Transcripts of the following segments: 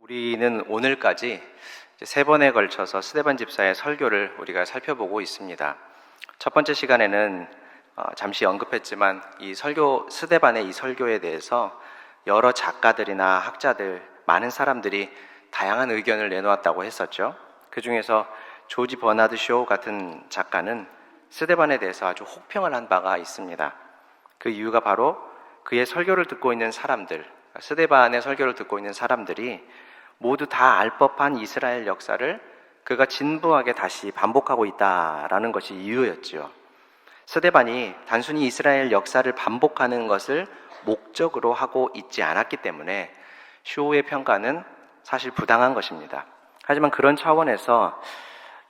우리는 오늘까지 세 번에 걸쳐서 스데반 집사의 설교를 우리가 살펴보고 있습니다. 첫 번째 시간에는 잠시 언급했지만 이 설교, 스데반의 이 설교에 대해서 여러 작가들이나 학자들, 많은 사람들이 다양한 의견을 내놓았다고 했었죠. 그 중에서 조지 버나드 쇼 같은 작가는 스데반에 대해서 아주 혹평을 한 바가 있습니다. 그 이유가 바로 그의 설교를 듣고 있는 사람들, 스데반의 설교를 듣고 있는 사람들이 모두 다 알 법한 이스라엘 역사를 그가 진부하게 다시 반복하고 있다라는 것이 이유였죠. 스데반이 단순히 이스라엘 역사를 반복하는 것을 목적으로 하고 있지 않았기 때문에 쇼의 평가는 사실 부당한 것입니다. 하지만 그런 차원에서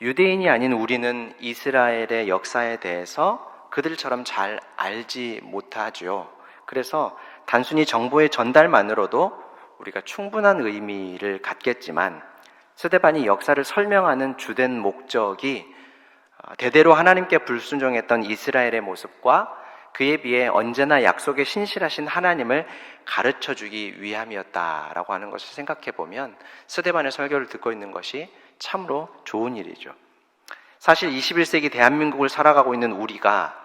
유대인이 아닌 우리는 이스라엘의 역사에 대해서 그들처럼 잘 알지 못하죠. 그래서 단순히 정보의 전달만으로도 우리가 충분한 의미를 갖겠지만 스데반이 역사를 설명하는 주된 목적이 대대로 하나님께 불순종했던 이스라엘의 모습과 그에 비해 언제나 약속에 신실하신 하나님을 가르쳐주기 위함이었다라고 하는 것을 생각해 보면 스데반의 설교를 듣고 있는 것이 참으로 좋은 일이죠. 사실 21세기 대한민국을 살아가고 있는 우리가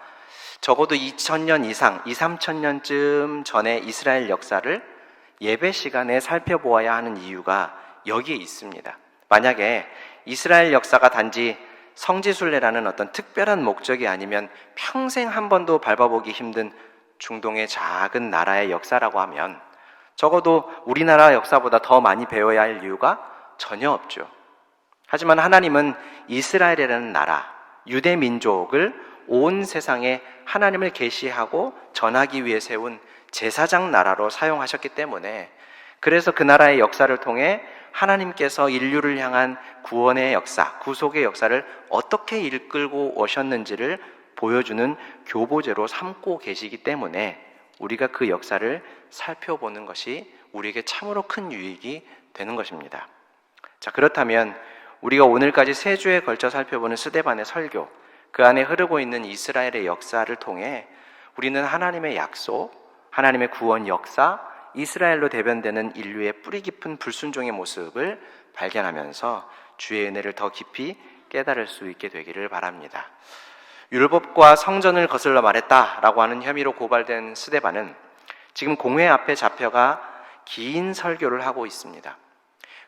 적어도 2000년 이상, 2~3,000년쯤 전에 이스라엘 역사를 예배 시간에 살펴보아야 하는 이유가 여기에 있습니다. 만약에 이스라엘 역사가 단지 성지순례라는 어떤 특별한 목적이 아니면 평생 한 번도 밟아보기 힘든 중동의 작은 나라의 역사라고 하면 적어도 우리나라 역사보다 더 많이 배워야 할 이유가 전혀 없죠. 하지만 하나님은 이스라엘이라는 나라, 유대 민족을 온 세상에 하나님을 계시하고 전하기 위해 세운 제사장 나라로 사용하셨기 때문에 그래서 그 나라의 역사를 통해 하나님께서 인류를 향한 구원의 역사, 구속의 역사를 어떻게 이끌고 오셨는지를 보여주는 교보제로 삼고 계시기 때문에 우리가 그 역사를 살펴보는 것이 우리에게 참으로 큰 유익이 되는 것입니다. 자, 그렇다면 우리가 오늘까지 세 주에 걸쳐 살펴보는 스데반의 설교, 그 안에 흐르고 있는 이스라엘의 역사를 통해 우리는 하나님의 약속, 하나님의 구원 역사, 이스라엘로 대변되는 인류의 뿌리 깊은 불순종의 모습을 발견하면서 주의 은혜를 더 깊이 깨달을 수 있게 되기를 바랍니다. 율법과 성전을 거슬러 말했다라고 하는 혐의로 고발된 스데반은 지금 공회 앞에 잡혀가 긴 설교를 하고 있습니다.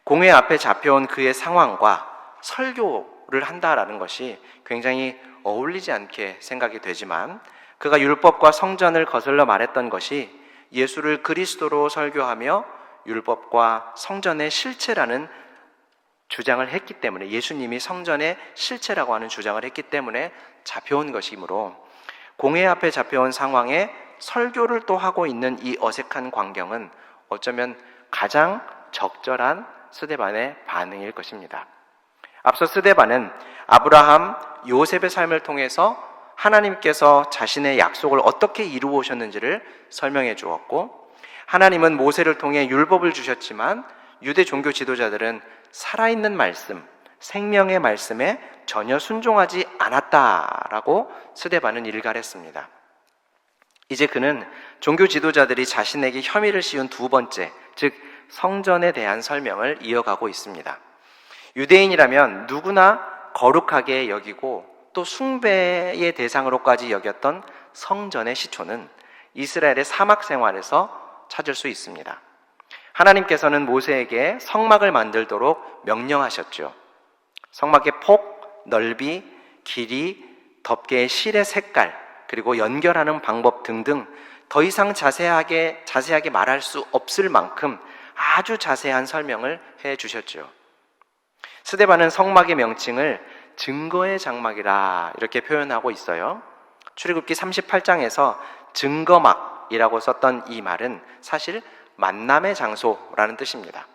공회 앞에 잡혀온 그의 상황과 설교를 한다라는 것이 굉장히 어울리지 않게 생각이 되지만 그가 율법과 성전을 거슬러 말했던 것이 예수를 그리스도로 설교하며 율법과 성전의 실체라는 주장을 했기 때문에 예수님이 성전의 실체라고 하는 주장을 했기 때문에 잡혀온 것이므로 공회 앞에 잡혀온 상황에 설교를 또 하고 있는 이 어색한 광경은 어쩌면 가장 적절한 스데반의 반응일 것입니다. 앞서 스데반은 아브라함, 요셉의 삶을 통해서 하나님께서 자신의 약속을 어떻게 이루어 오셨는지를 설명해 주었고 하나님은 모세를 통해 율법을 주셨지만 유대 종교 지도자들은 살아있는 말씀, 생명의 말씀에 전혀 순종하지 않았다라고 스데반은 일갈했습니다. 이제 그는 종교 지도자들이 자신에게 혐의를 씌운 두 번째, 즉 성전에 대한 설명을 이어가고 있습니다. 유대인이라면 누구나 거룩하게 여기고 또 숭배의 대상으로까지 여겼던 성전의 시초는 이스라엘의 사막 생활에서 찾을 수 있습니다. 하나님께서는 모세에게 성막을 만들도록 명령하셨죠. 성막의 폭, 넓이, 길이, 덮개의 실의 색깔, 그리고 연결하는 방법 등등 더 이상 자세하게 말할 수 없을 만큼 아주 자세한 설명을 해 주셨죠. 스데반은 성막의 명칭을 증거의 장막이라 이렇게 표현하고 있어요. 출애굽기 38장에서 증거막이라고 썼던 이 말은 사실 만남의 장소라는 뜻입니다.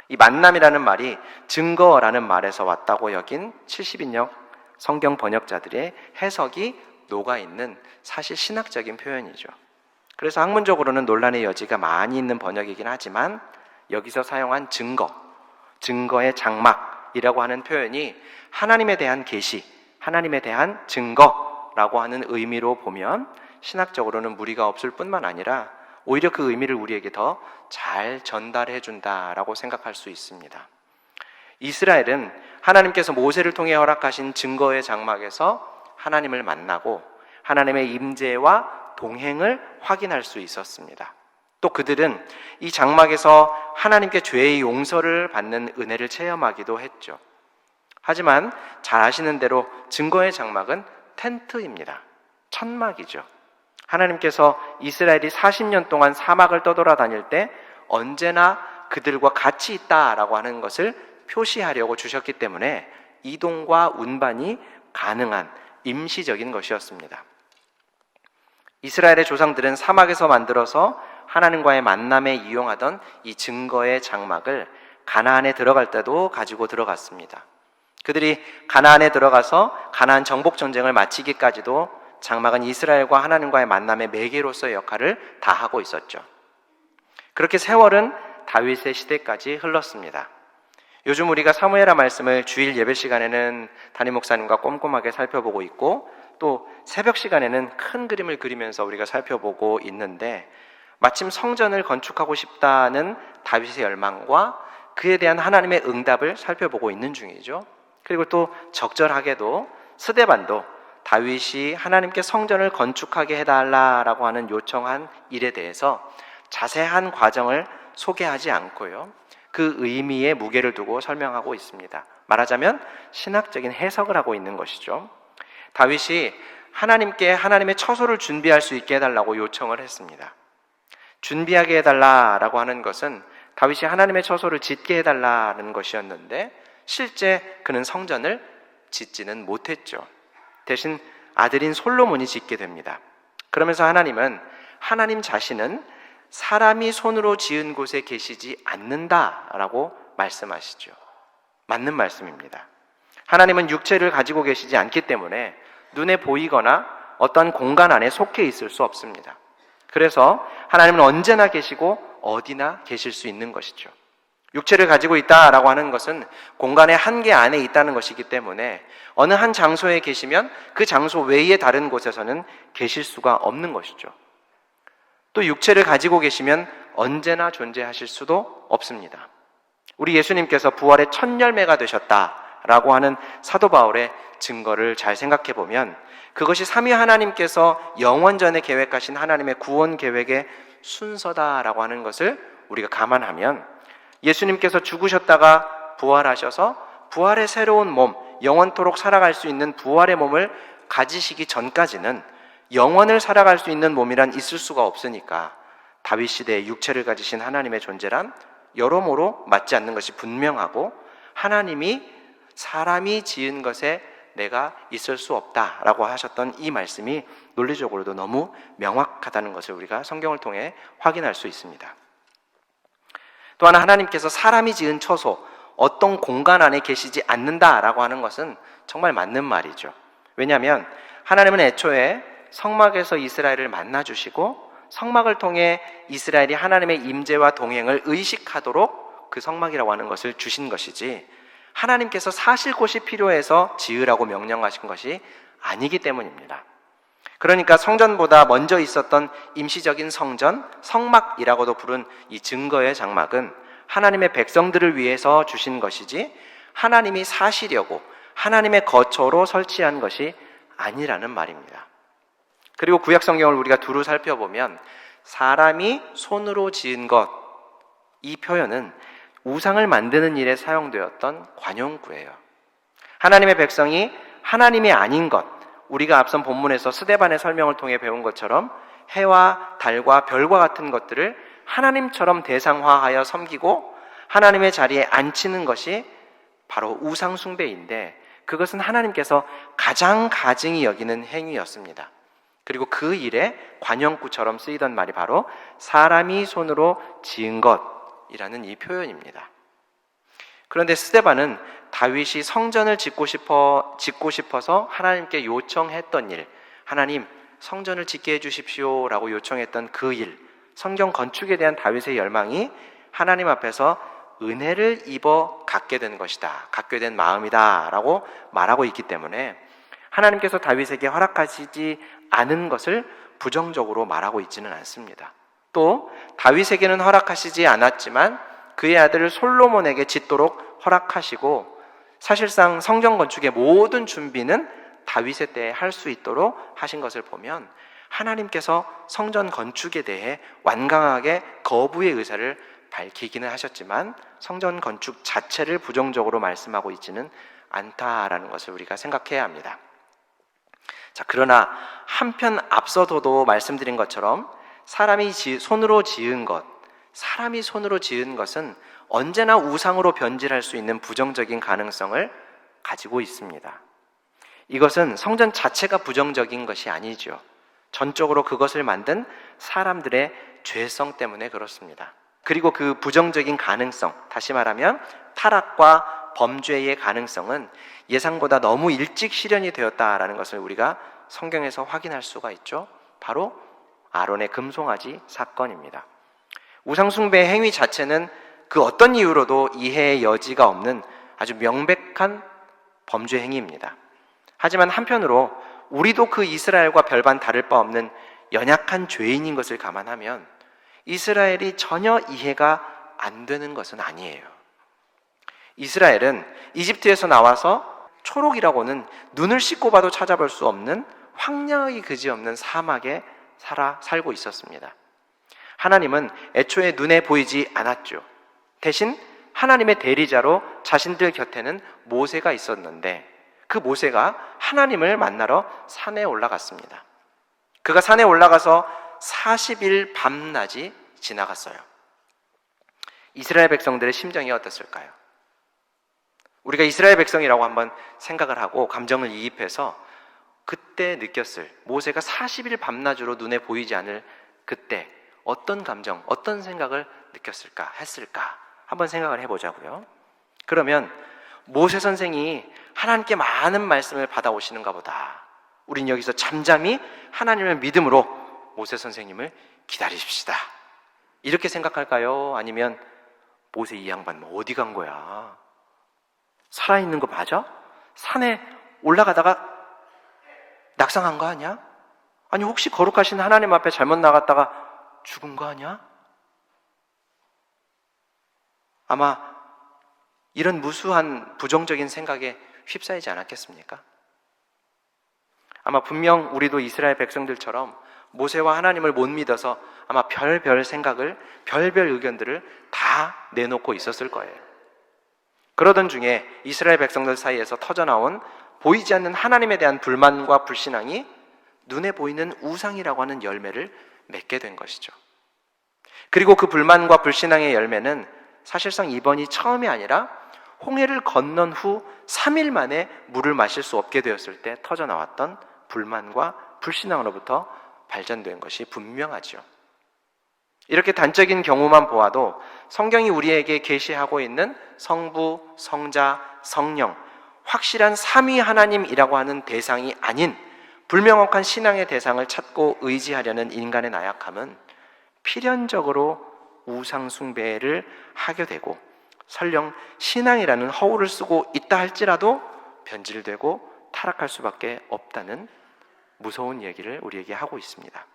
이 만남이라는 말이 증거라는 말에서 왔다고 여긴 70인역 성경 번역자들의 해석이 녹아있는 사실 신학적인 표현이죠. 그래서 학문적으로는 논란의 여지가 많이 있는 번역이긴 하지만 여기서 사용한 증거의 장막이라고 하는 표현이 하나님에 대한 계시, 하나님에 대한 증거라고 하는 의미로 보면 신학적으로는 무리가 없을 뿐만 아니라 오히려 그 의미를 우리에게 더 잘 전달해 준다라고 생각할 수 있습니다. 이스라엘은 하나님께서 모세를 통해 허락하신 증거의 장막에서 하나님을 만나고 하나님의 임재와 동행을 확인할 수 있었습니다. 또 그들은 이 장막에서 하나님께 죄의 용서를 받는 은혜를 체험하기도 했죠. 하지만 잘 아시는 대로 증거의 장막은 텐트입니다. 천막이죠. 하나님께서 이스라엘이 40년 동안 사막을 떠돌아다닐 때 언제나 그들과 같이 있다라고 하는 것을 표시하려고 주셨기 때문에 이동과 운반이 가능한 임시적인 것이었습니다. 이스라엘의 조상들은 사막에서 만들어서 하나님과의 만남에 이용하던 이 증거의 장막을 가나안에 들어갈 때도 가지고 들어갔습니다. 그들이 가나안에 들어가서 가나안 정복 전쟁을 마치기까지도 장막은 이스라엘과 하나님과의 만남의 매개로서의 역할을 다하고 있었죠. 그렇게 세월은 다윗의 시대까지 흘렀습니다. 요즘 우리가 사무엘하 말씀을 주일 예배 시간에는 담임 목사님과 꼼꼼하게 살펴보고 있고 또 새벽 시간에는 큰 그림을 그리면서 우리가 살펴보고 있는데 마침 성전을 건축하고 싶다는 다윗의 열망과 그에 대한 하나님의 응답을 살펴보고 있는 중이죠. 그리고 또 적절하게도 스데반도 다윗이 하나님께 성전을 건축하게 해달라라고 하는 요청한 일에 대해서 자세한 과정을 소개하지 않고요, 그 의미에 무게를 두고 설명하고 있습니다. 말하자면 신학적인 해석을 하고 있는 것이죠. 다윗이 하나님께 하나님의 처소를 준비할 수 있게 해달라고 요청을 했습니다. 준비하게 해달라라고 하는 것은 다윗이 하나님의 처소를 짓게 해달라는 것이었는데 실제 그는 성전을 짓지는 못했죠. 대신 아들인 솔로몬이 짓게 됩니다. 그러면서 하나님은 하나님 자신은 사람이 손으로 지은 곳에 계시지 않는다라고 말씀하시죠. 맞는 말씀입니다. 하나님은 육체를 가지고 계시지 않기 때문에 눈에 보이거나 어떤 공간 안에 속해 있을 수 없습니다. 그래서 하나님은 언제나 계시고 어디나 계실 수 있는 것이죠. 육체를 가지고 있다라고 하는 것은 공간의 한계 안에 있다는 것이기 때문에 어느 한 장소에 계시면 그 장소 외의 다른 곳에서는 계실 수가 없는 것이죠. 또 육체를 가지고 계시면 언제나 존재하실 수도 없습니다. 우리 예수님께서 부활의 첫 열매가 되셨다라고 하는 사도 바울의 증거를 잘 생각해 보면 그것이 삼위 하나님께서 영원전에 계획하신 하나님의 구원 계획의 순서다라고 하는 것을 우리가 감안하면 예수님께서 죽으셨다가 부활하셔서 부활의 새로운 몸, 영원토록 살아갈 수 있는 부활의 몸을 가지시기 전까지는 영원을 살아갈 수 있는 몸이란 있을 수가 없으니까 다윗 시대에 육체를 가지신 하나님의 존재란 여러모로 맞지 않는 것이 분명하고 하나님이 사람이 지은 것에 내가 있을 수 없다라고 하셨던 이 말씀이 논리적으로도 너무 명확하다는 것을 우리가 성경을 통해 확인할 수 있습니다. 또 하나 하나님께서 사람이 지은 처소, 어떤 공간 안에 계시지 않는다라고 하는 것은 정말 맞는 말이죠. 왜냐하면 하나님은 애초에 성막에서 이스라엘을 만나주시고 성막을 통해 이스라엘이 하나님의 임재와 동행을 의식하도록 그 성막이라고 하는 것을 주신 것이지 하나님께서 사실 곳이 필요해서 지으라고 명령하신 것이 아니기 때문입니다. 그러니까 성전보다 먼저 있었던 임시적인 성전, 성막이라고도 부른 이 증거의 장막은 하나님의 백성들을 위해서 주신 것이지 하나님이 사시려고 하나님의 거처로 설치한 것이 아니라는 말입니다. 그리고 구약 성경을 우리가 두루 살펴보면 사람이 손으로 지은 것, 이 표현은 우상을 만드는 일에 사용되었던 관용구예요. 하나님의 백성이 하나님이 아닌 것, 우리가 앞선 본문에서 스데반의 설명을 통해 배운 것처럼 해와 달과 별과 같은 것들을 하나님처럼 대상화하여 섬기고 하나님의 자리에 앉히는 것이 바로 우상 숭배인데 그것은 하나님께서 가장 가증히 여기는 행위였습니다. 그리고 그 일에 관용구처럼 쓰이던 말이 바로 사람이 손으로 지은 것이라는 이 표현입니다. 그런데 스데반은 다윗이 성전을 짓고 싶어서 하나님께 요청했던 일, 하나님 성전을 짓게 해주십시오 라고 요청했던 그 일, 성경 건축에 대한 다윗의 열망이 하나님 앞에서 은혜를 입어 갖게 된 것이다, 갖게 된 마음이다 라고 말하고 있기 때문에 하나님께서 다윗에게 허락하시지 않은 것을 부정적으로 말하고 있지는 않습니다. 또 다윗에게는 허락하시지 않았지만 그의 아들 솔로몬에게 짓도록 허락하시고, 사실상 성전 건축의 모든 준비는 다윗의 때에 할 수 있도록 하신 것을 보면 하나님께서 성전 건축에 대해 완강하게 거부의 의사를 밝히기는 하셨지만 성전 건축 자체를 부정적으로 말씀하고 있지는 않다라는 것을 우리가 생각해야 합니다. 자, 그러나 한편 앞서도 말씀드린 것처럼 사람이 손으로 지은 것은 언제나 우상으로 변질할 수 있는 부정적인 가능성을 가지고 있습니다. 이것은 성전 자체가 부정적인 것이 아니죠. 전적으로 그것을 만든 사람들의 죄성 때문에 그렇습니다. 그리고 그 부정적인 가능성, 다시 말하면 타락과 범죄의 가능성은 예상보다 너무 일찍 실현이 되었다라는 것을 우리가 성경에서 확인할 수가 있죠. 바로 아론의 금송아지 사건입니다. 우상숭배의 행위 자체는 그 어떤 이유로도 이해의 여지가 없는 아주 명백한 범죄 행위입니다. 하지만 한편으로 우리도 그 이스라엘과 별반 다를 바 없는 연약한 죄인인 것을 감안하면 이스라엘이 전혀 이해가 안 되는 것은 아니에요. 이스라엘은 이집트에서 나와서 초록이라고는 눈을 씻고 봐도 찾아볼 수 없는 황량하기 그지없는 사막에 살고 있었습니다. 하나님은 애초에 눈에 보이지 않았죠. 대신 하나님의 대리자로 자신들 곁에는 모세가 있었는데 그 모세가 하나님을 만나러 산에 올라갔습니다. 그가 산에 올라가서 40일 밤낮이 지나갔어요. 이스라엘 백성들의 심정이 어땠을까요? 우리가 이스라엘 백성이라고 한번 생각을 하고 감정을 이입해서 그때 느꼈을, 모세가 40일 밤낮으로 눈에 보이지 않을 그때 어떤 감정, 어떤 생각을 느꼈을까, 했을까 한번 생각을 해보자고요. 그러면 모세 선생이 하나님께 많은 말씀을 받아오시는가 보다, 우린 여기서 잠잠히 하나님을 믿음으로 모세 선생님을 기다리십시다, 이렇게 생각할까요? 아니면 모세 이 양반 어디 간 거야? 살아있는 거 맞아? 산에 올라가다가 낙상한 거 아니야? 아니 혹시 거룩하신 하나님 앞에 잘못 나갔다가 죽은 거 아니야? 아마 이런 무수한 부정적인 생각에 휩싸이지 않았겠습니까? 아마 분명 우리도 이스라엘 백성들처럼 모세와 하나님을 못 믿어서 아마 별별 생각을, 별별 의견들을 다 내놓고 있었을 거예요. 그러던 중에 이스라엘 백성들 사이에서 터져나온 보이지 않는 하나님에 대한 불만과 불신앙이 눈에 보이는 우상이라고 하는 열매를 맺게 된 것이죠. 그리고 그 불만과 불신앙의 열매는 사실상 이번이 처음이 아니라 홍해를 건넌 후 3일 만에 물을 마실 수 없게 되었을 때 터져나왔던 불만과 불신앙으로부터 발전된 것이 분명하죠. 이렇게 단적인 경우만 보아도 성경이 우리에게 계시하고 있는 성부, 성자, 성령, 확실한 삼위 하나님이라고 하는 대상이 아닌 불명확한 신앙의 대상을 찾고 의지하려는 인간의 나약함은 필연적으로 우상 숭배를 하게 되고, 설령 신앙이라는 허울을 쓰고 있다 할지라도 변질되고 타락할 수밖에 없다는 무서운 얘기를 우리에게 하고 있습니다.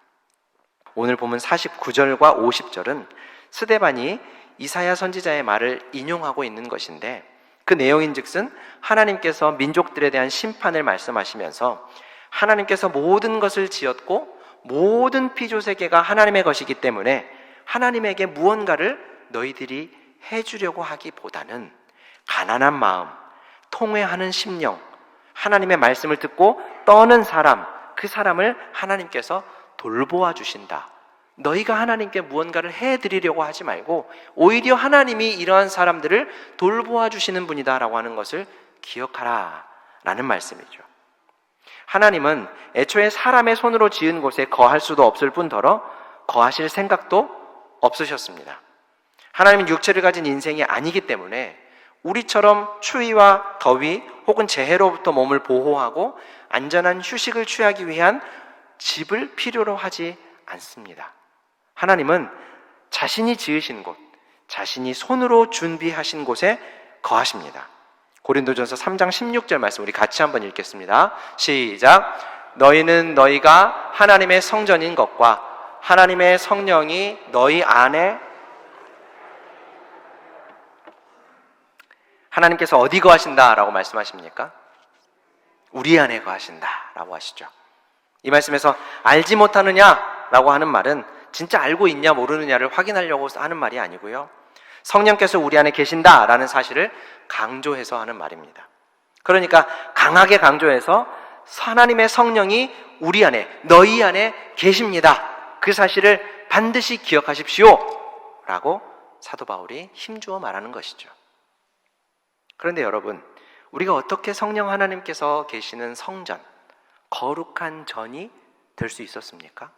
오늘 보면 49절과 50절은 스데반이 이사야 선지자의 말을 인용하고 있는 것인데, 그 내용인즉슨 하나님께서 민족들에 대한 심판을 말씀하시면서 하나님께서 모든 것을 지었고 모든 피조세계가 하나님의 것이기 때문에 하나님에게 무언가를 너희들이 해주려고 하기보다는 가난한 마음, 통회하는 심령, 하나님의 말씀을 듣고 떠는 사람, 그 사람을 하나님께서 돌보아 주신다. 너희가 하나님께 무언가를 해드리려고 하지 말고 오히려 하나님이 이러한 사람들을 돌보아 주시는 분이다 라고 하는 것을 기억하라 라는 말씀이죠. 하나님은 애초에 사람의 손으로 지은 곳에 거할 수도 없을 뿐더러 거하실 생각도 없으셨습니다. 하나님은 육체를 가진 인생이 아니기 때문에 우리처럼 추위와 더위 혹은 재해로부터 몸을 보호하고 안전한 휴식을 취하기 위한 집을 필요로 하지 않습니다. 하나님은 자신이 지으신 곳, 자신이 손으로 준비하신 곳에 거하십니다. 고린도전서 3장 16절 말씀 우리 같이 한번 읽겠습니다. 시작. 너희는 너희가 하나님의 성전인 것과 하나님의 성령이 너희 안에, 하나님께서 어디 거하신다라고 말씀하십니까? 우리 안에 거하신다라고 하시죠. 이 말씀에서 알지 못하느냐라고 하는 말은 진짜 알고 있냐 모르느냐를 확인하려고 하는 말이 아니고요, 성령께서 우리 안에 계신다라는 사실을 강조해서 하는 말입니다. 그러니까 강하게 강조해서 하나님의 성령이 우리 안에, 너희 안에 계십니다, 그 사실을 반드시 기억하십시오 라고 사도 바울이 힘주어 말하는 것이죠. 그런데 여러분, 우리가 어떻게 성령 하나님께서 계시는 성전, 거룩한 전이 될 수 있었습니까?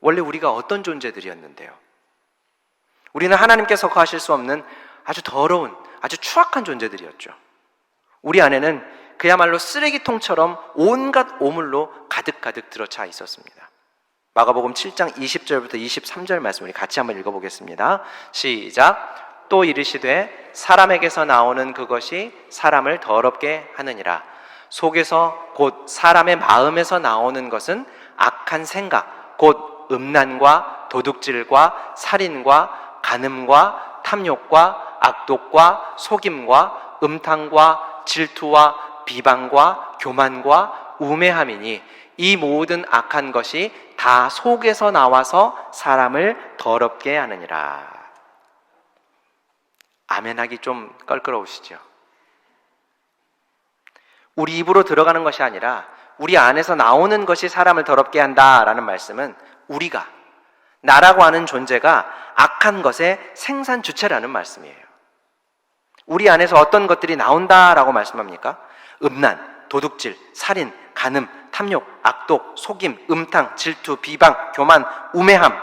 원래 우리가 어떤 존재들이었는데요? 우리는 하나님께서 거하실 수 없는 아주 더러운, 아주 추악한 존재들이었죠. 우리 안에는 그야말로 쓰레기통처럼 온갖 오물로 가득가득 들어차 있었습니다. 마가복음 7장 20절부터 23절 말씀 우리 같이 한번 읽어보겠습니다. 시작. 또 이르시되 사람에게서 나오는 그것이 사람을 더럽게 하느니라. 속에서 곧 사람의 마음에서 나오는 것은 악한 생각, 곧 음란과 도둑질과 살인과 간음과 탐욕과 악독과 속임과 음탕과 질투와 비방과 교만과 우매함이니 이 모든 악한 것이 다 속에서 나와서 사람을 더럽게 하느니라. 아멘하기 좀 껄끄러우시죠? 우리 입으로 들어가는 것이 아니라 우리 안에서 나오는 것이 사람을 더럽게 한다라는 말씀은 우리가, 나라고 하는 존재가 악한 것의 생산 주체라는 말씀이에요. 우리 안에서 어떤 것들이 나온다라고 말씀합니까? 음란, 도둑질, 살인, 간음, 탐욕, 악독, 속임, 음탕, 질투, 비방, 교만, 우매함,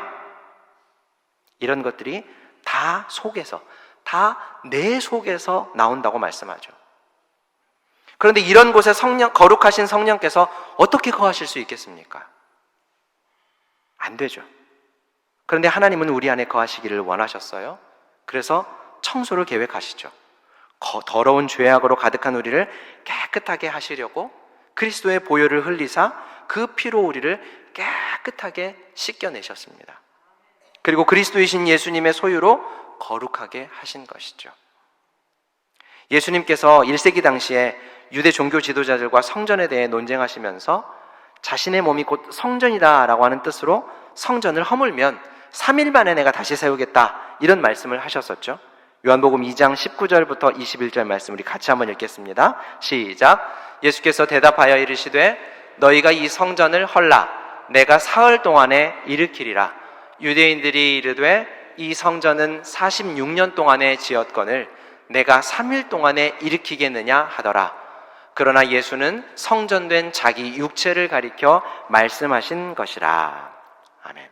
이런 것들이 다 속에서, 다 내 속에서 나온다고 말씀하죠. 그런데 이런 곳에 거룩하신 성령께서 어떻게 거하실 수 있겠습니까? 안 되죠. 그런데 하나님은 우리 안에 거하시기를 원하셨어요. 그래서 청소를 계획하시죠. 더러운 죄악으로 가득한 우리를 깨끗하게 하시려고 그리스도의 보혈을 흘리사 그 피로 우리를 깨끗하게 씻겨내셨습니다. 그리고 그리스도이신 예수님의 소유로 거룩하게 하신 것이죠. 예수님께서 1세기 당시에 유대 종교 지도자들과 성전에 대해 논쟁하시면서 자신의 몸이 곧 성전이다 라고 하는 뜻으로 성전을 허물면 3일 만에 내가 다시 세우겠다, 이런 말씀을 하셨었죠. 요한복음 2장 19절부터 21절 말씀 우리 같이 한번 읽겠습니다. 시작. 예수께서 대답하여 이르시되 너희가 이 성전을 헐라 내가 사흘 동안에 일으키리라. 유대인들이 이르되 이 성전은 46년 동안에 지었거늘 내가 3일 동안에 일으키겠느냐 하더라. 그러나 예수는 성전된 자기 육체를 가리켜 말씀하신 것이라. 아멘.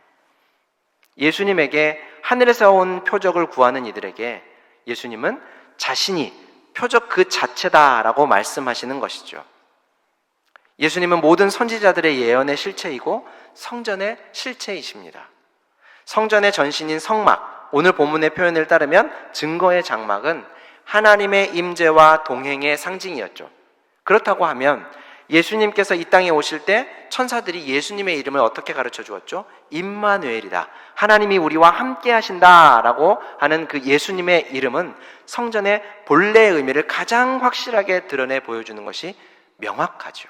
예수님에게 하늘에서 온 표적을 구하는 이들에게 예수님은 자신이 표적 그 자체다라고 말씀하시는 것이죠. 예수님은 모든 선지자들의 예언의 실체이고 성전의 실체이십니다. 성전의 전신인 성막, 오늘 본문의 표현을 따르면 증거의 장막은 하나님의 임재와 동행의 상징이었죠. 그렇다고 하면 예수님께서 이 땅에 오실 때 천사들이 예수님의 이름을 어떻게 가르쳐 주었죠? 임마누엘이다, 하나님이 우리와 함께 하신다라고 하는 그 예수님의 이름은 성전의 본래의 의미를 가장 확실하게 드러내 보여주는 것이 명확하죠.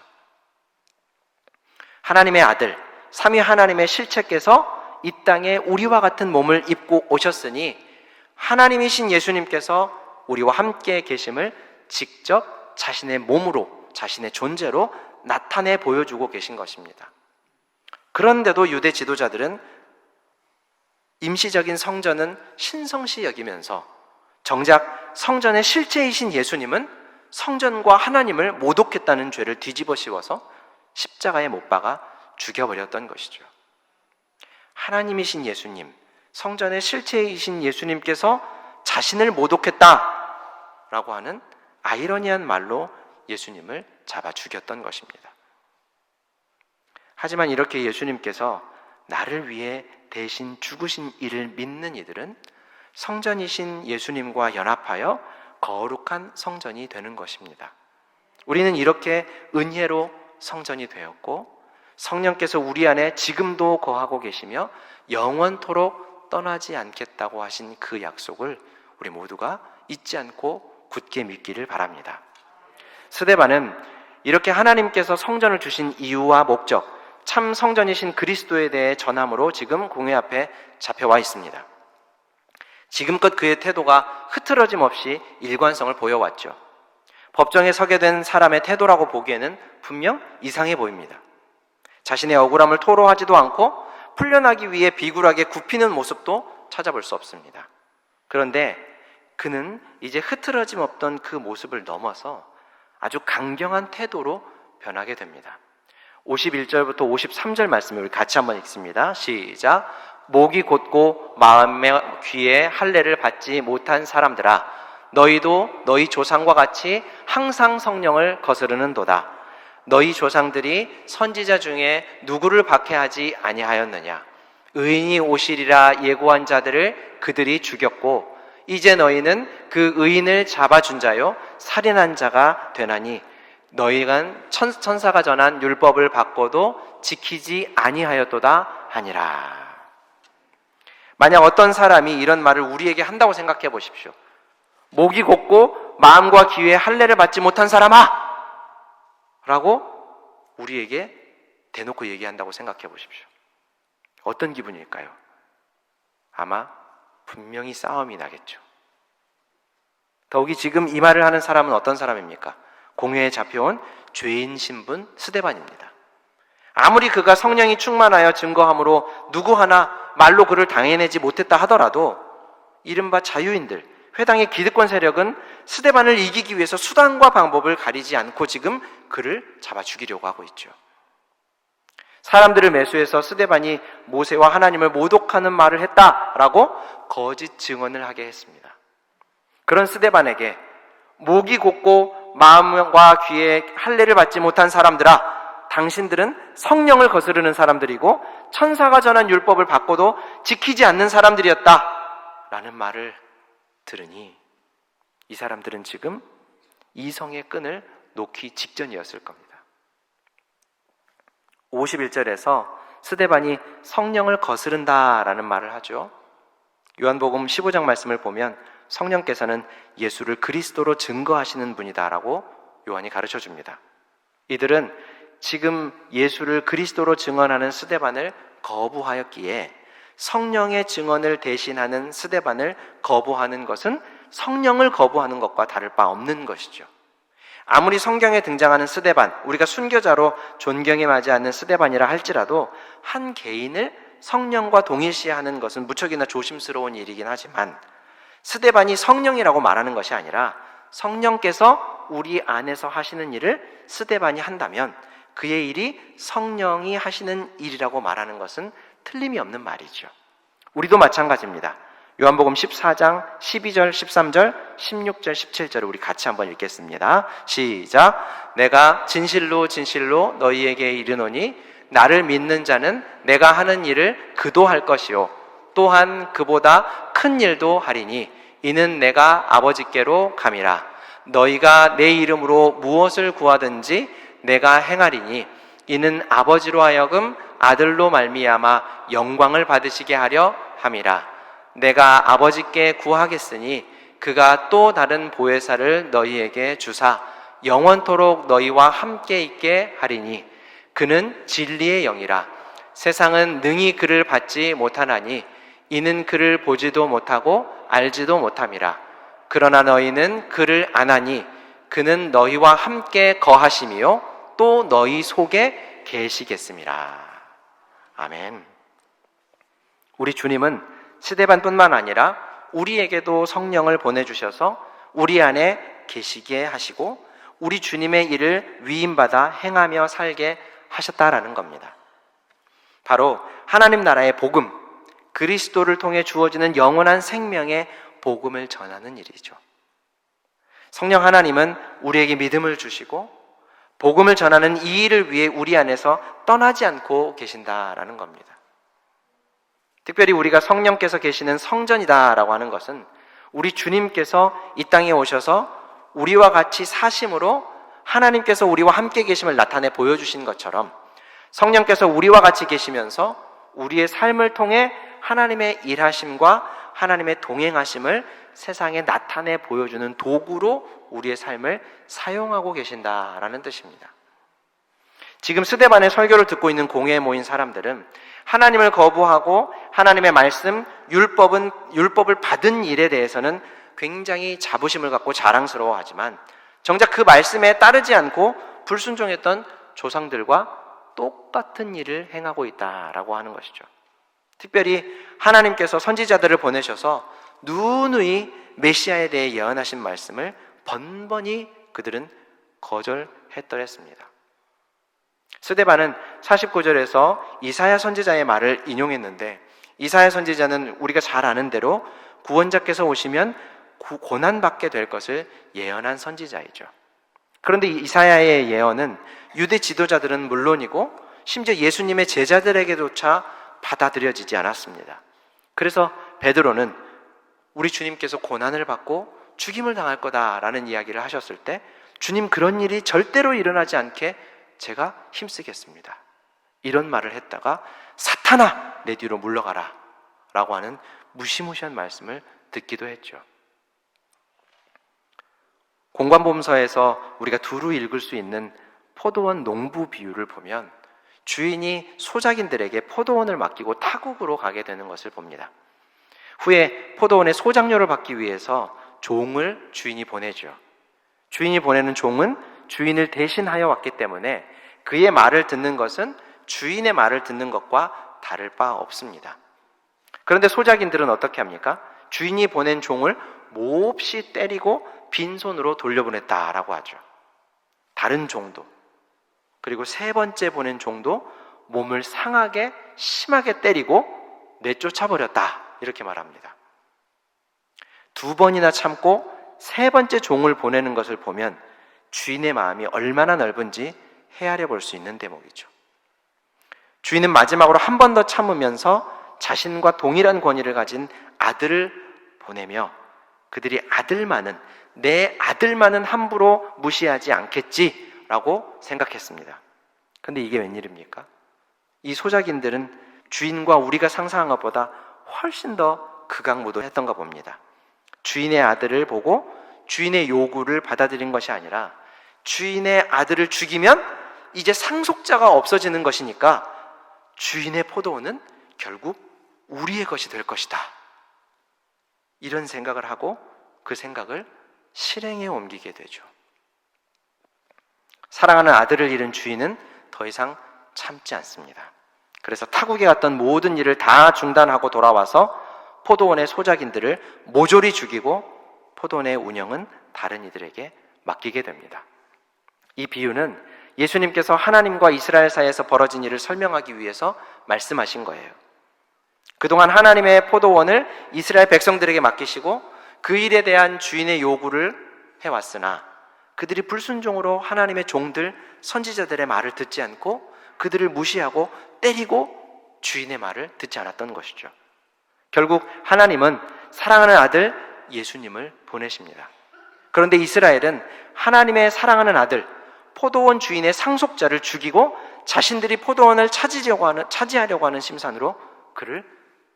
하나님의 아들, 삼위 하나님의 실체께서 이 땅에 우리와 같은 몸을 입고 오셨으니 하나님이신 예수님께서 우리와 함께 계심을 직접 자신의 몸으로, 자신의 존재로 나타내 보여주고 계신 것입니다. 그런데도 유대 지도자들은 임시적인 성전은 신성시 여기면서 정작 성전의 실체이신 예수님은 성전과 하나님을 모독했다는 죄를 뒤집어 씌워서 십자가에 못 박아 죽여버렸던 것이죠. 하나님이신 예수님, 성전의 실체이신 예수님께서 자신을 모독했다라고 하는 아이러니한 말로 예수님을 잡아 죽였던 것입니다. 하지만 이렇게 예수님께서 나를 위해 대신 죽으신 이를 믿는 이들은 성전이신 예수님과 연합하여 거룩한 성전이 되는 것입니다. 우리는 이렇게 은혜로 성전이 되었고 성령께서 우리 안에 지금도 거하고 계시며 영원토록 떠나지 않겠다고 하신 그 약속을 우리 모두가 잊지 않고 굳게 믿기를 바랍니다. 스데반은 이렇게 하나님께서 성전을 주신 이유와 목적, 참 성전이신 그리스도에 대해 전함으로 지금 공회 앞에 잡혀와 있습니다. 지금껏 그의 태도가 흐트러짐 없이 일관성을 보여왔죠. 법정에 서게 된 사람의 태도라고 보기에는 분명 이상해 보입니다. 자신의 억울함을 토로하지도 않고 풀려나기 위해 비굴하게 굽히는 모습도 찾아볼 수 없습니다. 그런데 그는 이제 흐트러짐 없던 그 모습을 넘어서 아주 강경한 태도로 변하게 됩니다. 51절부터 53절 말씀을 우리 같이 한번 읽습니다. 시작. 목이 곧고 마음의 귀에 할례를 받지 못한 사람들아, 너희도 너희 조상과 같이 항상 성령을 거스르는도다. 너희 조상들이 선지자 중에 누구를 박해하지 아니하였느냐? 의인이 오시리라 예고한 자들을 그들이 죽였고 이제 너희는 그 의인을 잡아준 자요 살인한 자가 되나니 너희가 천사가 전한 율법을 받고도 지키지 아니하였도다 하니라. 만약 어떤 사람이 이런 말을 우리에게 한다고 생각해 보십시오. 목이 곧고 마음과 귀에 할례를 받지 못한 사람아! 라고 우리에게 대놓고 얘기한다고 생각해 보십시오. 어떤 기분일까요? 아마 분명히 싸움이 나겠죠. 더욱이 지금 이 말을 하는 사람은 어떤 사람입니까? 공회에 잡혀온 죄인 신분 스데반입니다. 아무리 그가 성령이 충만하여 증거함으로 누구 하나 말로 그를 당해내지 못했다 하더라도 이른바 자유인들, 회당의 기득권 세력은 스데반을 이기기 위해서 수단과 방법을 가리지 않고 지금 그를 잡아 죽이려고 하고 있죠. 사람들을 매수해서 스데반이 모세와 하나님을 모독하는 말을 했다라고 거짓 증언을 하게 했습니다. 그런 스데반에게 목이 곧고 마음과 귀에 할례를 받지 못한 사람들아, 당신들은 성령을 거스르는 사람들이고 천사가 전한 율법을 받고도 지키지 않는 사람들이었다 라는 말을 들으니 이 사람들은 지금 이성의 끈을 놓기 직전이었을 겁니다. 51절에서 스데반이 성령을 거스른다라는 말을 하죠. 요한복음 15장 말씀을 보면 성령께서는 예수를 그리스도로 증거하시는 분이다라고 요한이 가르쳐 줍니다. 이들은 지금 예수를 그리스도로 증언하는 스데반을 거부하였기에 성령의 증언을 대신하는 스데반을 거부하는 것은 성령을 거부하는 것과 다를 바 없는 것이죠. 아무리 성경에 등장하는 스데반, 우리가 순교자로 존경에 맞지 않는 스데반이라 할지라도 한 개인을 성령과 동일시하는 것은 무척이나 조심스러운 일이긴 하지만 스데반이 성령이라고 말하는 것이 아니라 성령께서 우리 안에서 하시는 일을 스데반이 한다면 그의 일이 성령이 하시는 일이라고 말하는 것은 틀림이 없는 말이죠. 우리도 마찬가지입니다. 요한복음 14장 12절, 13절, 16절, 17절을 우리 같이 한번 읽겠습니다. 시작. 내가 진실로 진실로 너희에게 이르노니 나를 믿는 자는 내가 하는 일을 그도 할 것이요 또한 그보다 큰 일도 하리니 이는 내가 아버지께로 감이라. 너희가 내 이름으로 무엇을 구하든지 내가 행하리니 이는 아버지로 하여금 아들로 말미암아 영광을 받으시게 하려 함이라. 내가 아버지께 구하겠으니 그가 또 다른 보혜사를 너희에게 주사 영원토록 너희와 함께 있게 하리니 그는 진리의 영이라. 세상은 능히 그를 받지 못하나니 이는 그를 보지도 못하고 알지도 못함이라. 그러나 너희는 그를 아나니 그는 너희와 함께 거하심이요 또 너희 속에 계시겠음이라. 아멘. 우리 주님은 스데반뿐만 아니라 우리에게도 성령을 보내주셔서 우리 안에 계시게 하시고 우리 주님의 일을 위임받아 행하며 살게 하셨다라는 겁니다. 바로 하나님 나라의 복음, 그리스도를 통해 주어지는 영원한 생명의 복음을 전하는 일이죠. 성령 하나님은 우리에게 믿음을 주시고 복음을 전하는 이 일을 위해 우리 안에서 떠나지 않고 계신다라는 겁니다. 특별히 우리가 성령께서 계시는 성전이다라고 하는 것은 우리 주님께서 이 땅에 오셔서 우리와 같이 사심으로 하나님께서 우리와 함께 계심을 나타내 보여주신 것처럼 성령께서 우리와 같이 계시면서 우리의 삶을 통해 하나님의 일하심과 하나님의 동행하심을 세상에 나타내 보여주는 도구로 우리의 삶을 사용하고 계신다라는 뜻입니다. 지금 스데반의 설교를 듣고 있는 공회에 모인 사람들은 하나님을 거부하고 하나님의 말씀, 율법을 받은 일에 대해서는 굉장히 자부심을 갖고 자랑스러워하지만 정작 그 말씀에 따르지 않고 불순종했던 조상들과 똑같은 일을 행하고 있다라고 하는 것이죠. 특별히 하나님께서 선지자들을 보내셔서 누누이 메시아에 대해 예언하신 말씀을 번번이 그들은 거절했더랬습니다. 스데반은 49절에서 이사야 선지자의 말을 인용했는데, 이사야 선지자는 우리가 잘 아는 대로 구원자께서 오시면 고난받게 될 것을 예언한 선지자이죠. 그런데 이사야의 예언은 유대 지도자들은 물론이고 심지어 예수님의 제자들에게조차 받아들여지지 않았습니다. 그래서 베드로는 우리 주님께서 고난을 받고 죽임을 당할 거다라는 이야기를 하셨을 때, 주님, 그런 일이 절대로 일어나지 않게 제가 힘쓰겠습니다, 이런 말을 했다가 사탄아, 내 뒤로 물러가라 라고 하는 무시무시한 말씀을 듣기도 했죠. 공관보험서에서 우리가 두루 읽을 수 있는 포도원 농부 비유를 보면 주인이 소작인들에게 포도원을 맡기고 타국으로 가게 되는 것을 봅니다. 후에 포도원의 소작료를 받기 위해서 종을 주인이 보내죠. 주인이 보내는 종은 주인을 대신하여 왔기 때문에 그의 말을 듣는 것은 주인의 말을 듣는 것과 다를 바 없습니다. 그런데 소작인들은 어떻게 합니까? 주인이 보낸 종을 몹시 때리고 빈손으로 돌려보냈다라고 하죠. 다른 종도, 그리고 세 번째 보낸 종도 몸을 상하게 심하게 때리고 내쫓아버렸다, 이렇게 말합니다. 두 번이나 참고 세 번째 종을 보내는 것을 보면 주인의 마음이 얼마나 넓은지 헤아려 볼 수 있는 대목이죠. 주인은 마지막으로 한 번 더 참으면서 자신과 동일한 권위를 가진 아들을 보내며 그들이 내 아들만은 함부로 무시하지 않겠지라고 생각했습니다. 근데 이게 웬일입니까? 이 소작인들은 주인과 우리가 상상한 것보다 훨씬 더 극악무도했던가 봅니다. 주인의 아들을 보고 주인의 요구를 받아들인 것이 아니라 주인의 아들을 죽이면 이제 상속자가 없어지는 것이니까 주인의 포도원은 결국 우리의 것이 될 것이다, 이런 생각을 하고 그 생각을 실행에 옮기게 되죠. 사랑하는 아들을 잃은 주인은 더 이상 참지 않습니다. 그래서 타국에 갔던 모든 일을 다 중단하고 돌아와서 포도원의 소작인들을 모조리 죽이고 포도원의 운영은 다른 이들에게 맡기게 됩니다. 이 비유는 예수님께서 하나님과 이스라엘 사이에서 벌어진 일을 설명하기 위해서 말씀하신 거예요. 그동안 하나님의 포도원을 이스라엘 백성들에게 맡기시고 그 일에 대한 주인의 요구를 해왔으나 그들이 불순종으로 하나님의 종들, 선지자들의 말을 듣지 않고 그들을 무시하고 때리고 주인의 말을 듣지 않았던 것이죠. 결국 하나님은 사랑하는 아들 예수님을 보내십니다. 그런데 이스라엘은 하나님의 사랑하는 아들, 포도원 주인의 상속자를 죽이고 자신들이 포도원을 차지하려고 하는 심산으로 그를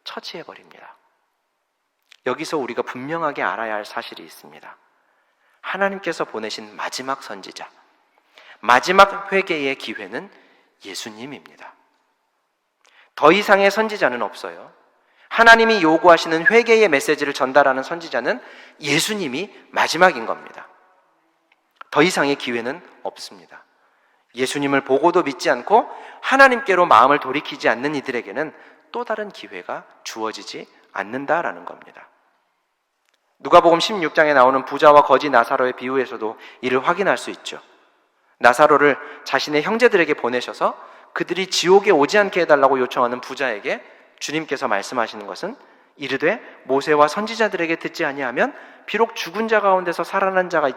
처치해버립니다. 여기서 우리가 분명하게 알아야 할 사실이 있습니다. 하나님께서 보내신 마지막 선지자, 마지막 회개의 기회는 예수님입니다. 더 이상의 선지자는 없어요. 하나님이 요구하시는 회개의 메시지를 전달하는 선지자는 예수님이 마지막인 겁니다. 더 이상의 기회는 없습니다. 예수님을 보고도 믿지 않고 하나님께로 마음을 돌이키지 않는 이들에게는 또 다른 기회가 주어지지 않는다라는 겁니다. 누가복음 16장에 나오는 부자와 거지 나사로의 비유에서도 이를 확인할 수 있죠. 나사로를 자신의 형제들에게 보내셔서 그들이 지옥에 오지 않게 해달라고 요청하는 부자에게 주님께서 말씀하시는 것은 이르되 모세와 선지자들에게 듣지 아니하면 비록 죽은 자 가운데서 살아난 자가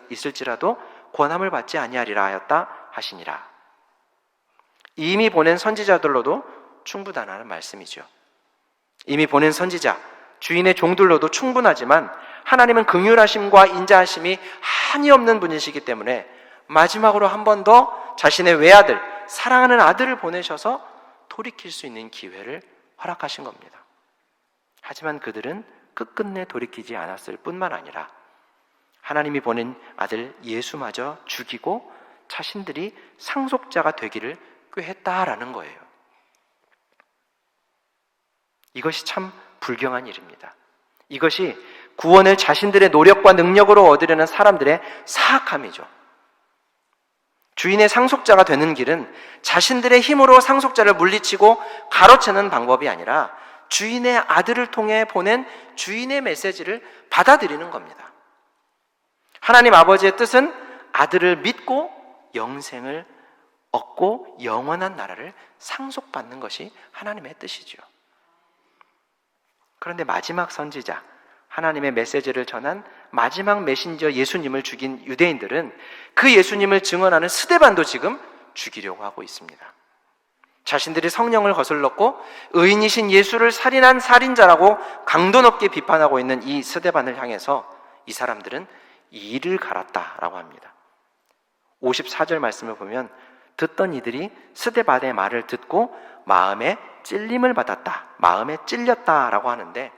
있을지라도 권함을 받지 아니하리라 하였다 하시니라. 이미 보낸 선지자들로도 충분하다는 말씀이죠. 이미 보낸 선지자, 주인의 종들로도 충분하지만 하나님은 긍휼하심과 인자하심이 한이 없는 분이시기 때문에 마지막으로 한 번 더 자신의 외아들, 사랑하는 아들을 보내셔서 돌이킬 수 있는 기회를 허락하신 겁니다. 하지만 그들은 끝끝내 돌이키지 않았을 뿐만 아니라 하나님이 보낸 아들 예수마저 죽이고 자신들이 상속자가 되기를 꾀했다라는 거예요. 이것이 참 불경한 일입니다. 이것이 구원을 자신들의 노력과 능력으로 얻으려는 사람들의 사악함이죠. 주인의 상속자가 되는 길은 자신들의 힘으로 상속자를 물리치고 가로채는 방법이 아니라 주인의 아들을 통해 보낸 주인의 메시지를 받아들이는 겁니다. 하나님 아버지의 뜻은 아들을 믿고 영생을 얻고 영원한 나라를 상속받는 것이 하나님의 뜻이죠. 그런데 마지막 선지자, 하나님의 메시지를 전한 마지막 메신저 예수님을 죽인 유대인들은 그 예수님을 증언하는 스데반도 지금 죽이려고 하고 있습니다. 자신들이 성령을 거슬렀고 의인이신 예수를 살인한 살인자라고 강도 높게 비판하고 있는 이 스데반을 향해서 이 사람들은 이를 갈았다라고 합니다. 54절 말씀을 보면 듣던 이들이 스데반의 말을 듣고 마음에 찔림을 받았다, 마음에 찔렸다라고 하는데,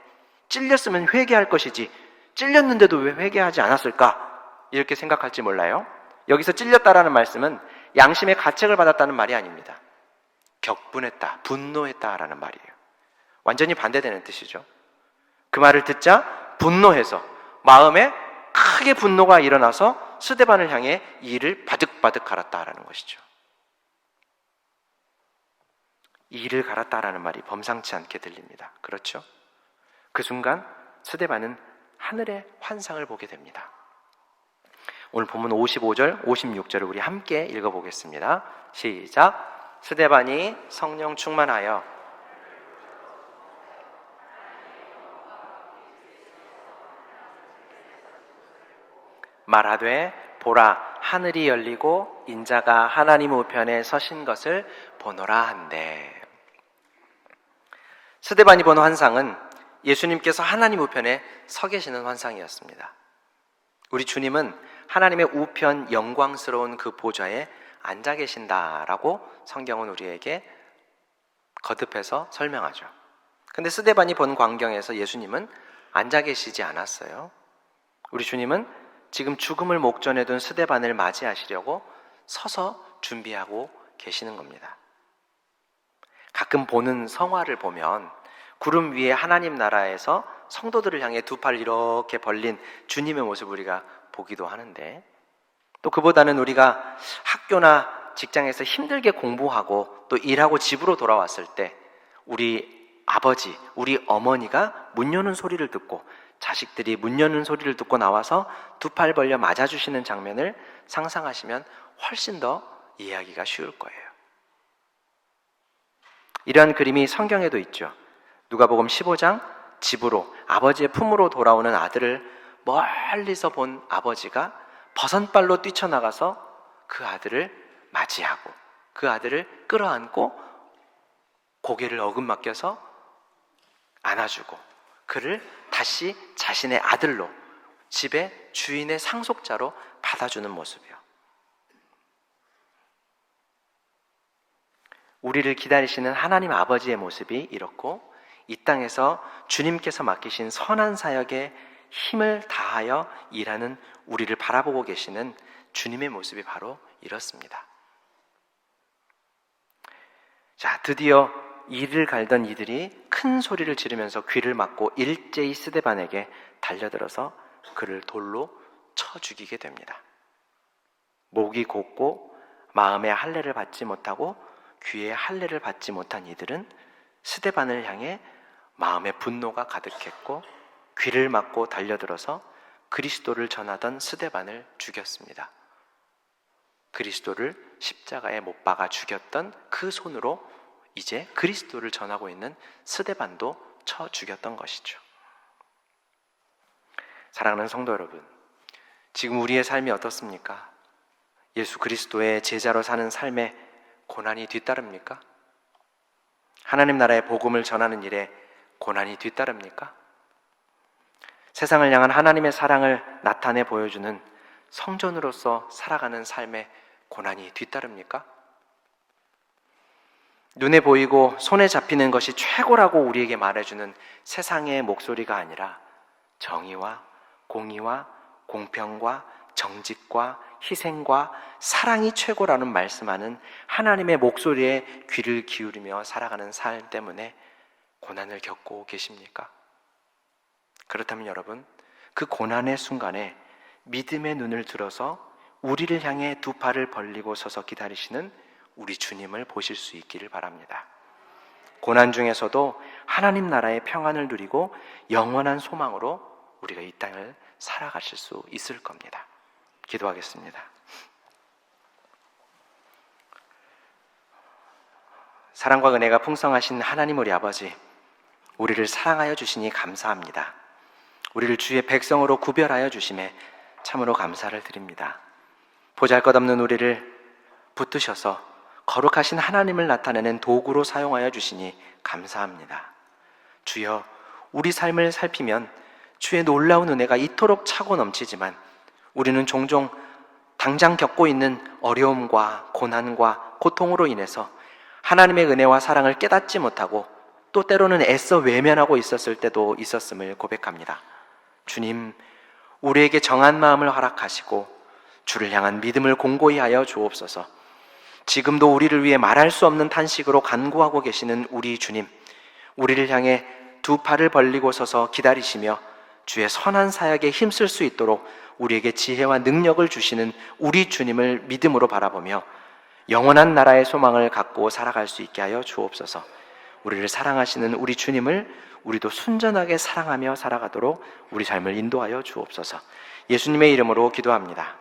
찔렸으면 회개할 것이지 찔렸는데도 왜 회개하지 않았을까? 이렇게 생각할지 몰라요. 여기서 찔렸다라는 말씀은 양심의 가책을 받았다는 말이 아닙니다. 격분했다, 분노했다라는 말이에요. 완전히 반대되는 뜻이죠. 그 말을 듣자 분노해서 마음에 크게 분노가 일어나서 스데반을 향해 이를 바득바득 갈았다라는 것이죠. 이를 갈았다라는 말이 범상치 않게 들립니다. 그렇죠? 그 순간 스데반은 하늘의 환상을 보게 됩니다. 오늘 본문 55절, 56절을 우리 함께 읽어보겠습니다. 시작. 스데반이 성령 충만하여 말하되 보라 하늘이 열리고 인자가 하나님 우편에 서신 것을 보노라 한대. 스데반이 본 환상은 예수님께서 하나님 우편에 서 계시는 환상이었습니다. 우리 주님은 하나님의 우편 영광스러운 그 보좌에 앉아 계신다라고 성경은 우리에게 거듭해서 설명하죠. 근데 스데반이 본 광경에서 예수님은 앉아 계시지 않았어요. 우리 주님은 지금 죽음을 목전에 둔 스데반을 맞이하시려고 서서 준비하고 계시는 겁니다. 가끔 보는 성화를 보면 구름 위에 하나님 나라에서 성도들을 향해 두 팔 이렇게 벌린 주님의 모습을 우리가 보기도 하는데, 또 그보다는 우리가 학교나 직장에서 힘들게 공부하고 또 일하고 집으로 돌아왔을 때 우리 아버지, 우리 어머니가 문 여는 소리를 듣고 자식들이 문 여는 소리를 듣고 나와서 두 팔 벌려 맞아주시는 장면을 상상하시면 훨씬 더 이해하기가 쉬울 거예요. 이러한 그림이 성경에도 있죠. 누가복음 15장, 집으로 아버지의 품으로 돌아오는 아들을 멀리서 본 아버지가 버선발로 뛰쳐나가서 그 아들을 맞이하고 그 아들을 끌어안고 고개를 어긋맞겨서 안아주고 그를 다시 자신의 아들로, 집의 주인의 상속자로 받아주는 모습이요. 우리를 기다리시는 하나님 아버지의 모습이 이렇고, 이 땅에서 주님께서 맡기신 선한 사역에 힘을 다하여 일하는 우리를 바라보고 계시는 주님의 모습이 바로 이렇습니다. 자, 드디어 이를 갈던 이들이 큰 소리를 지르면서 귀를 막고 일제히 스데반에게 달려들어서 그를 돌로 쳐 죽이게 됩니다. 목이 곧고 마음의 할례를 받지 못하고 귀의 할례를 받지 못한 이들은 스데반을 향해 마음의 분노가 가득했고 귀를 막고 달려들어서 그리스도를 전하던 스데반을 죽였습니다. 그리스도를 십자가에 못 박아 죽였던 그 손으로 이제 그리스도를 전하고 있는 스데반도 쳐 죽였던 것이죠. 사랑하는 성도 여러분, 지금 우리의 삶이 어떻습니까? 예수 그리스도의 제자로 사는 삶에 고난이 뒤따릅니까? 하나님 나라의 복음을 전하는 일에 고난이 뒤따릅니까? 세상을 향한 하나님의 사랑을 나타내 보여주는 성전으로서 살아가는 삶에 고난이 뒤따릅니까? 눈에 보이고 손에 잡히는 것이 최고라고 우리에게 말해주는 세상의 목소리가 아니라 정의와 공의와 공평과 정직과 희생과 사랑이 최고라는 말씀하는 하나님의 목소리에 귀를 기울이며 살아가는 삶 때문에 고난을 겪고 계십니까? 그렇다면 여러분, 그 고난의 순간에 믿음의 눈을 들어서 우리를 향해 두 팔을 벌리고 서서 기다리시는 우리 주님을 보실 수 있기를 바랍니다. 고난 중에서도 하나님 나라의 평안을 누리고 영원한 소망으로 우리가 이 땅을 살아가실 수 있을 겁니다. 기도하겠습니다. 사랑과 은혜가 풍성하신 하나님 우리 아버지, 우리를 사랑하여 주시니 감사합니다. 우리를 주의 백성으로 구별하여 주심에 참으로 감사를 드립니다. 보잘것없는 우리를 붙드셔서 거룩하신 하나님을 나타내는 도구로 사용하여 주시니 감사합니다. 주여, 우리 삶을 살피면 주의 놀라운 은혜가 이토록 차고 넘치지만 우리는 종종 당장 겪고 있는 어려움과 고난과 고통으로 인해서 하나님의 은혜와 사랑을 깨닫지 못하고 또 때로는 애써 외면하고 있었을 때도 있었음을 고백합니다. 주님, 우리에게 정한 마음을 허락하시고 주를 향한 믿음을 공고히 하여 주옵소서. 지금도 우리를 위해 말할 수 없는 탄식으로 간구하고 계시는 우리 주님, 우리를 향해 두 팔을 벌리고 서서 기다리시며 주의 선한 사역에 힘쓸 수 있도록 우리에게 지혜와 능력을 주시는 우리 주님을 믿음으로 바라보며 영원한 나라의 소망을 갖고 살아갈 수 있게 하여 주옵소서. 우리를 사랑하시는 우리 주님을 우리도 순전하게 사랑하며 살아가도록 우리 삶을 인도하여 주옵소서. 예수님의 이름으로 기도합니다.